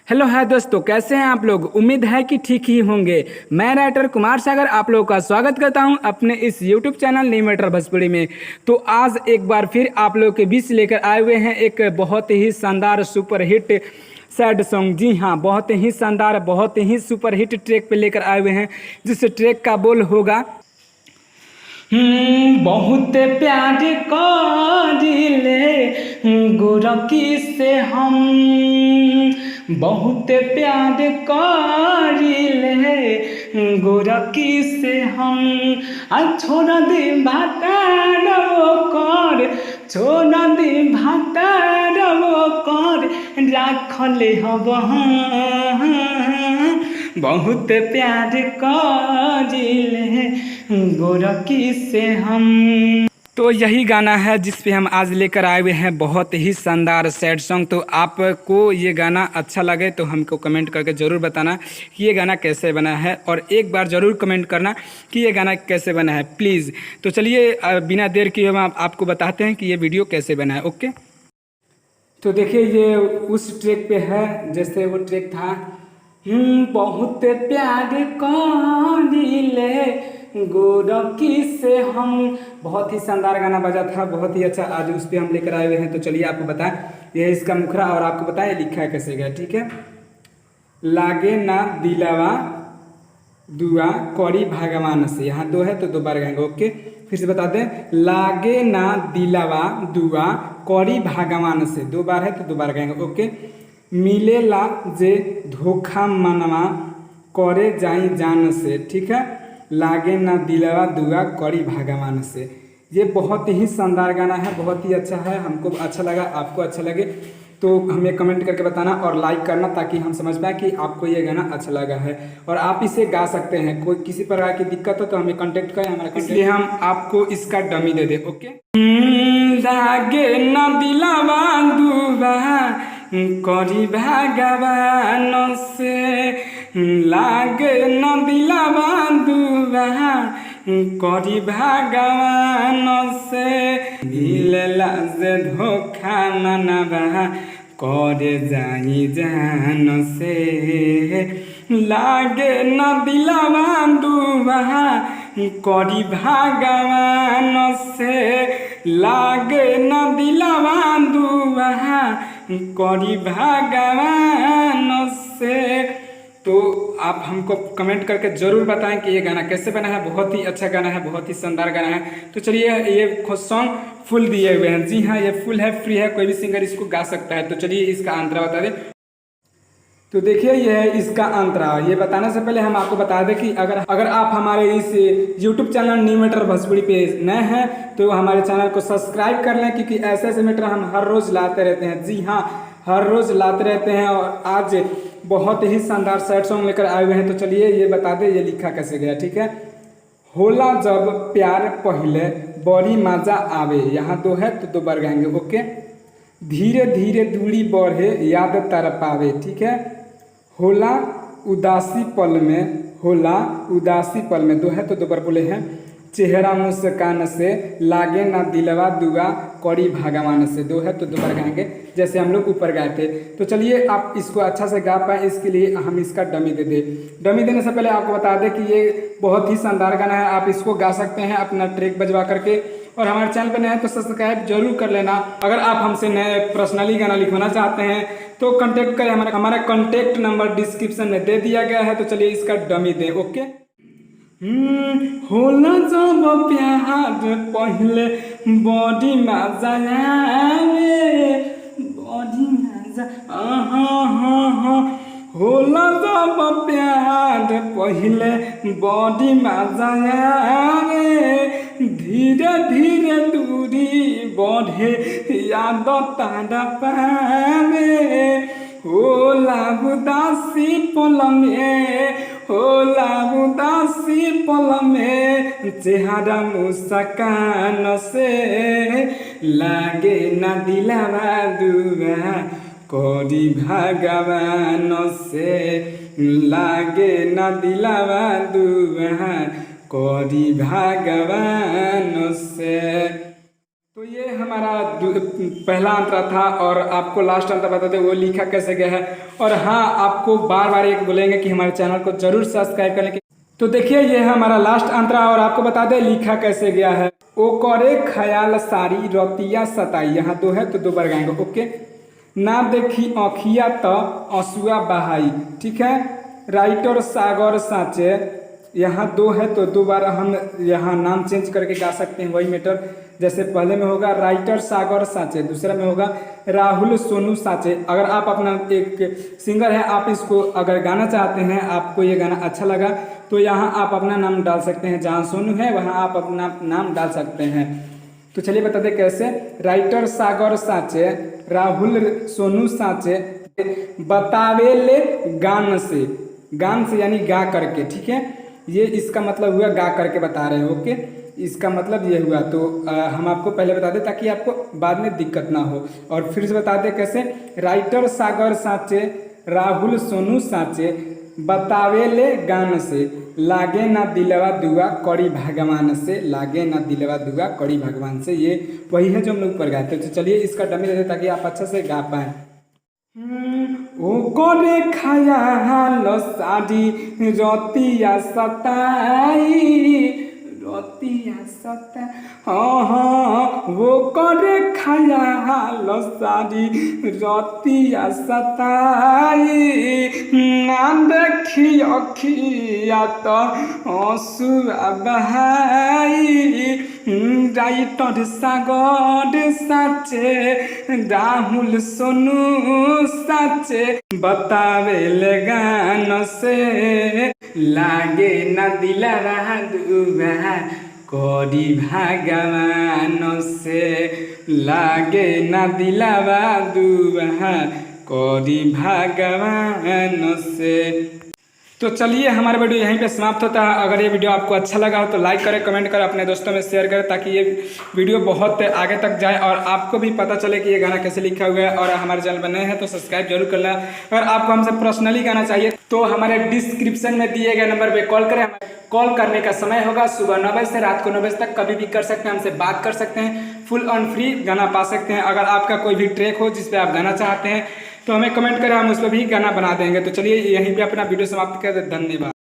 Hello है दोस्तों, कैसे हैं आप लोग। उम्मीद है कि ठीक ही होंगे। मैं राइटर कुमार सागर आप लोगों का स्वागत करता हूं अपने इस YouTube channel new matter Bhojpuri में। तो आज एक बार फिर आप लोगों के बीच लेकर आए हुए हैं एक बहुत ही शानदार सुपर हिट सैड सॉन्ग। जी हाँ, बहुत ही शानदार, बहुत ही सुपर हिट ट्रैक पे लेकर आए हुए हैं, जिस ट्रैक का बोल होगा बहुत प्यार करिले गोरकी से हम, बहुत प्यार करिले गोरकी से हम। छोड़ दे भातारो कर, छोड़ दे भातारो कर, राखले हब बहुत प्यार करिले गोरकी से हम। तो यही गाना है जिस पे हम आज लेकर आए हुए हैं, बहुत ही शानदार सैड सॉन्ग। तो आपको ये गाना अच्छा लगे तो हमको कमेंट करके ज़रूर बताना कि ये गाना कैसे बना है, और एक बार ज़रूर कमेंट करना कि ये गाना कैसे बना है प्लीज़। तो चलिए बिना देर किए हम आपको बताते हैं कि ये वीडियो कैसे बना है। ओके, तो देखिए ये उस ट्रैक पे है, जैसे वो ट्रैक था बहुत प्यार करिले गोरकी से हम। बहुत ही शानदार गाना बजा था, बहुत ही अच्छा। आज उस पर हम लेकर आए हुए हैं। तो चलिए आपको बताएं, यह इसका मुखरा, और आपको बताएं लिखा है कैसे गया। ठीक है, लागे ना दिलावा दुआ करी भगवान से, यहाँ दो है तो दो बार गाएंगे। ओके, फिर से बता दें, लागे ना दिलावा दुआ करी भगवान से, दो बार है तो दो बार गाएंगे। ओके, मिलेला जे धोखा मनवा करे जाई जान से। ठीक है, लागे ना दिलावा दुआ करी भगवान से। ये बहुत ही शानदार गाना है, बहुत ही अच्छा है। हमको अच्छा लगा, आपको अच्छा लगे तो हमें कमेंट करके बताना और लाइक करना, ताकि हम समझ पाएँ कि आपको ये गाना अच्छा लगा है और आप इसे गा सकते हैं। कोई किसी प्रकार की दिक्कत हो तो हमें कांटेक्ट करें, हमारा इसलिए हम आपको इसका डमी दे दें। ओके, लागे न दिलावा दुआ करी भगवान से, लागे न दिलावा दुआ करी भगवान से, मिलेला जे धोखा मनवा करे जाई जान से, लागे न दिलावा दुआ करी भगवान से, लागे न दिलावा दुआ करी भगवान से। तो आप हमको कमेंट करके ज़रूर बताएं कि ये गाना कैसे बना है। बहुत ही अच्छा गाना है, बहुत ही शानदार गाना है। तो चलिए, ये सॉन्ग फुल दिए हुए हैं। जी हाँ, ये फुल है, फ्री है, कोई भी सिंगर इसको गा सकता है। तो चलिए इसका अंतरा बता दें। तो देखिए ये है इसका अंतरा। ये बताने से पहले हम आपको बता दें कि अगर आप हमारे इस YouTube channel new matter Bhojpuri पे नए हैं तो हमारे चैनल को सब्सक्राइब कर लें, क्योंकि ऐसे ऐसे मैटर हम हर रोज़ लाते रहते हैं। जी हाँ, हर रोज़ लाते रहते हैं, और आज बहुत ही शानदार सैड सॉन्ग लेकर आए हुए हैं। तो चलिए ये बता दें ये लिखा कैसे गया। ठीक है, होला जब प्यार पहले बड़ी मजा आवे, यहाँ दो है तो दो बार गाएंगे। ओके, धीरे धीरे दूरी बढ़े याद तर पावे। ठीक है, होला उदासी पल में, होला उदासी पल में, दो है तो दो बार बोले हैं। चेहरा मुस्कान से, लागे ना दिलवा दुआ करी भगवान से, दो है तो दो बार गाएंगे, जैसे हम लोग ऊपर गाए थे। तो चलिए आप इसको अच्छा से गा पाए, इसके लिए हम इसका डमी दे दें। डमी देने से पहले आपको बता दें कि ये बहुत ही शानदार गाना है, आप इसको गा सकते हैं अपना ट्रैक बजवा करके। और हमारे चैनल पर नए हैं तो सब्सक्राइब जरूर कर लेना। अगर आप हमसे नए पर्सनली गाना लिखवाना चाहते हैं तो कांटेक्ट करें, हमारा कांटेक्ट नंबर डिस्क्रिप्शन में दे दिया गया है। तो चलिए इसका डमी दें। ओके, होला जब प्यार पहले बड़ी मजा आवे, बड़ी मजा होला जब प्यार पहले बड़ी मजा आवे, धीरे धीरे दूरी बढ़े याद तारा पावे, होला उदासी पल में, होला उदासी पल में, चेहरा मुस्कान से, लागे ना दिलावा दुआ करी भगवान से, लागे ना दिलावा दुआ करी भगवान से। तो ये हमारा पहला अंतरा था और आपको लास्ट अंतरा बता दें वो लिखा कैसे गया है। और हाँ, आपको बार बार एक बोलेंगे कि हमारे चैनल को जरूर सब्सक्राइब करने के। तो देखिए ये है हमारा लास्ट अंतरा और आपको बता दें लिखा कैसे गया है। ओ करे ख्याल सारी रतिया सताई, यहाँ 2 है तो 2 बार गाएंगे। ओके। ना देखी आँखिया तो आंसुआ बहाई, ठीक है। राइटर सागर साचे, यहाँ 2 है तो 2 बार हम यहाँ नाम चेंज करके गा सकते हैं, वही मैटर। जैसे पहले में होगा राइटर सागर साचे, दूसरा में होगा राहुल सोनू साचे। अगर आप अपना एक सिंगर है, आप इसको अगर गाना चाहते हैं, आपको ये गाना अच्छा लगा तो यहाँ आप अपना नाम डाल सकते हैं। जहाँ सोनू है वहाँ आप अपना नाम डाल सकते हैं। तो चलिए बता दें कैसे। राइटर सागर साचे, राहुल सोनू साचे, बतावे ले गान से, गान से यानी गा करके, ठीक है। ये इसका मतलब हुआ गा करके बता रहे हैं। ओके, इसका मतलब ये हुआ। तो हम आपको पहले बता दें ताकि आपको बाद में दिक्कत ना हो। और फिर से बता दें कैसे। राइटर सागर साचे, राहुल सोनू साचे, बतावे ले गान से, लागे ना दिलवा दुआ करी भगवान से, लागे ना दिलवा दुआ करी भगवान से। ये वही है जो हम लोग ऊपर गाए थे। तो चलिए इसका डमी दे दें ताकि आप अच्छा से गा पाएँ। ओ करे ख्याल सारी रतिया सताई, रतिया सता, हाँ हाँ, वो करे ख्याल सारी रतिया सताई, ना देखी अखिया तो आंसुआ बहाई। राइटर सागर साचे, राहुल सोनू साचे, बतावे ले गान से, लागे ना दिलवा दुआ करी भगवान से, लागे ना दिलवा दुआ करी भगवान से। तो चलिए हमारा वीडियो यहीं पे समाप्त होता है। अगर ये वीडियो आपको अच्छा लगा हो तो लाइक करें, कमेंट करें, अपने दोस्तों में शेयर करें ताकि ये वीडियो बहुत आगे तक जाए और आपको भी पता चले कि ये गाना कैसे लिखा हुआ है। और हमारे चैनल पर नए हैं तो सब्सक्राइब जरूर करना। अगर आपको हमसे पर्सनली गाना चाहिए तो हमारे डिस्क्रिप्शन में दिए गए नंबर पर कॉल करें। कॉल करने का समय होगा सुबह 9 बजे से रात को 9 बजे तक, कभी भी कर सकते हैं, हमसे बात कर सकते हैं। फुल ऑन फ्री गाना पा सकते हैं। अगर आपका कोई भी ट्रैक हो जिस पे आप गाना चाहते हैं तो हमें कमेंट करें, हम उस पर भी गाना बना देंगे। तो चलिए यहीं पे अपना वीडियो समाप्त कर दें। धन्यवाद।